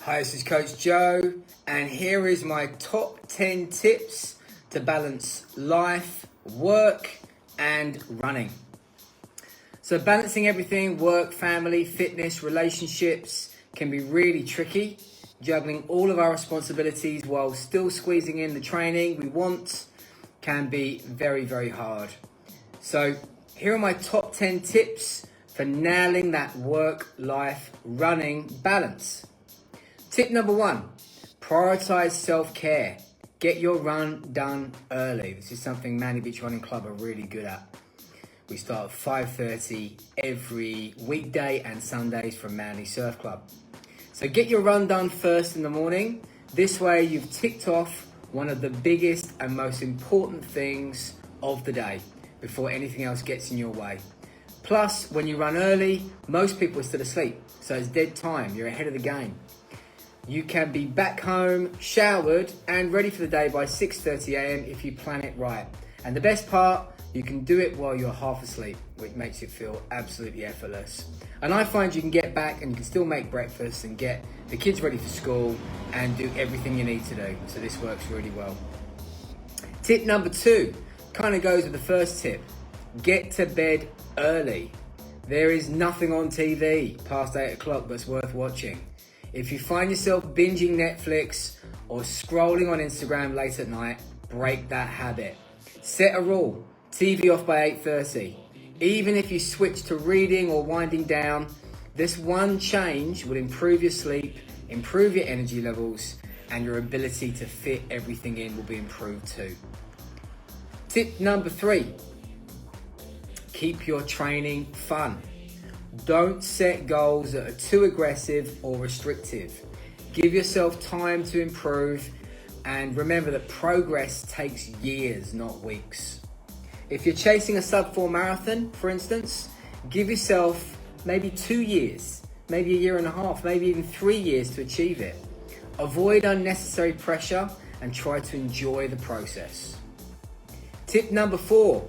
Hi, this is Coach Joe, and here is my top 10 tips to balance life, work, and running. So balancing everything, work, family, fitness, relationships, can be really tricky. Juggling all of our responsibilities while still squeezing in the training we want can be very, very hard. So here are my top 10 tips for nailing that work-life running balance. Tip number 1, prioritize self-care. Get your run done early. This is something Manly Beach Running Club are really good at. We start at 5:30 every weekday and Sundays from Manly Surf Club. So get your run done first in the morning. This way you've ticked off one of the biggest and most important things of the day before anything else gets in your way. Plus, when you run early, most people are still asleep. So it's dead time. You're ahead of the game. You can be back home, showered, and ready for the day by 6:30 a.m. if you plan it right. And the best part, you can do it while you're half asleep, which makes it feel absolutely effortless. And I find you can get back and you can still make breakfast and get the kids ready for school and do everything you need to do. So this works really well. Tip number 2 kind of goes with the first tip. Get to bed early. There is nothing on TV past 8 o'clock that's worth watching. If you find yourself binging Netflix or scrolling on Instagram late at night, break that habit. Set a rule, TV off by 8:30. Even if you switch to reading or winding down, this one change will improve your sleep, improve your energy levels, and your ability to fit everything in will be improved too. Tip number 3, keep your training fun. Don't set goals that are too aggressive or restrictive. Give yourself time to improve, and remember that progress takes years, not weeks. If you're chasing a sub-4 marathon, for instance, give yourself maybe 2 years, maybe a year and a half, maybe even 3 years to achieve it. Avoid unnecessary pressure and try to enjoy the process. Tip number 4,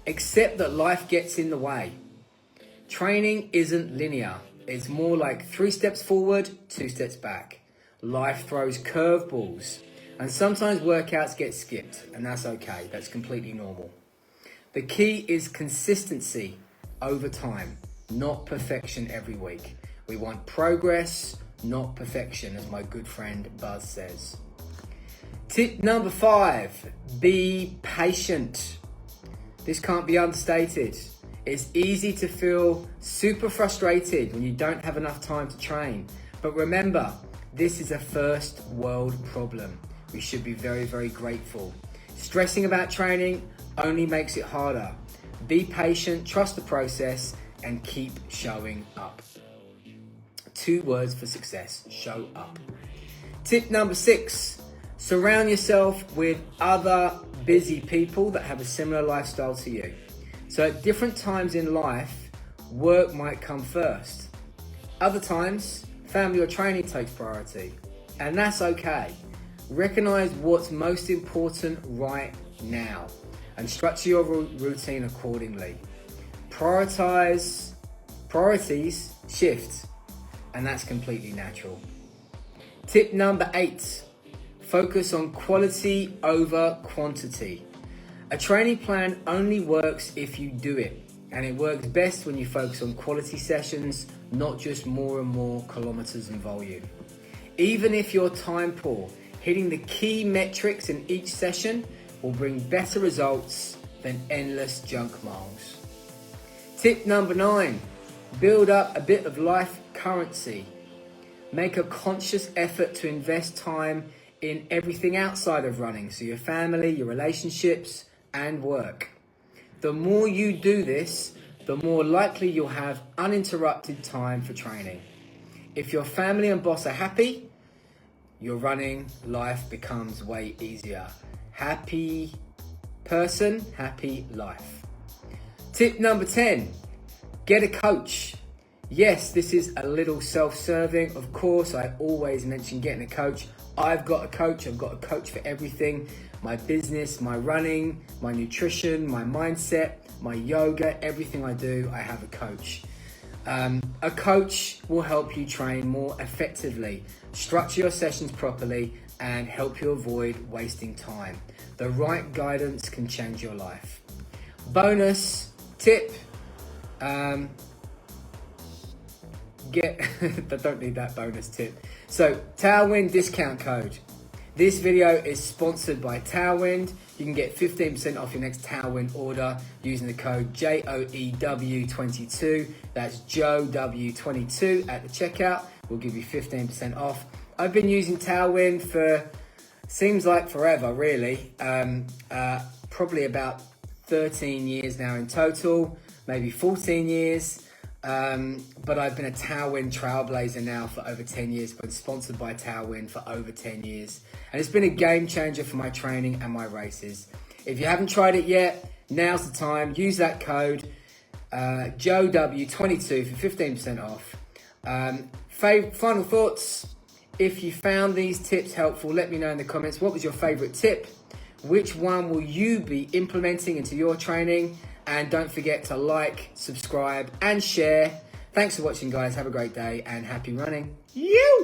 accept that life gets in the way. Training isn't linear. It's more like 3 steps forward, 2 steps back. Life throws curveballs, and sometimes workouts get skipped, and that's okay. That's completely normal. The key is consistency over time, not perfection every week. We want progress, not perfection, as my good friend Buzz says. Tip number 5, be patient. This can't be understated. It's easy to feel super frustrated when you don't have enough time to train. But remember, this is a first world problem. We should be very, very grateful. Stressing about training only makes it harder. Be patient, trust the process, and keep showing up. 2 words for success, show up. Tip number 6, surround yourself with other busy people that have a similar lifestyle to you. So at different times in life, work might come first. Other times, family or training takes priority, and that's okay. Recognize what's most important right now and structure your routine accordingly. Priorities shift, and that's completely natural. Tip number 8, focus on quality over quantity. A training plan only works if you do it, and it works best when you focus on quality sessions, not just more and more kilometers in volume. Even if you're time poor, hitting the key metrics in each session will bring better results than endless junk miles. Tip number 9, build up a bit of life currency. Make a conscious effort to invest time in everything outside of running, so your family, your relationships, and work. The more you do this, the more likely you'll have uninterrupted time for training. If your family and boss are happy, your running life becomes way easier. Happy person, happy life. Tip number 10, get a coach. Yes, this is a little self-serving. Of course, I always mention getting a coach. I've got a coach. I've got a coach for everything. My business, my running, my nutrition, my mindset, my yoga, everything I do, I have a coach. A coach will help you train more effectively, structure your sessions properly, and help you avoid wasting time. The right guidance can change your life. Bonus tip, I don't need that bonus tip. So, Tailwind discount code. This video is sponsored by Tailwind. You can get 15% off your next Tailwind order using the code JOEW22. That's JOEW22 at the checkout. We'll give you 15% off. I've been using Tailwind for, seems like forever, really. Probably about 13 years now in total, maybe 14 years. But I've been a Tailwind trailblazer now for over 10 years, been sponsored by Tailwind for over 10 years. And it's been a game changer for my training and my races. If you haven't tried it yet, now's the time. Use that code, JOEW22 for 15% off. Final thoughts. If you found these tips helpful, let me know in the comments. What was your favorite tip? Which one will you be implementing into your training? And don't forget to like, subscribe, and share. Thanks for watching, guys. Have a great day and happy running. You!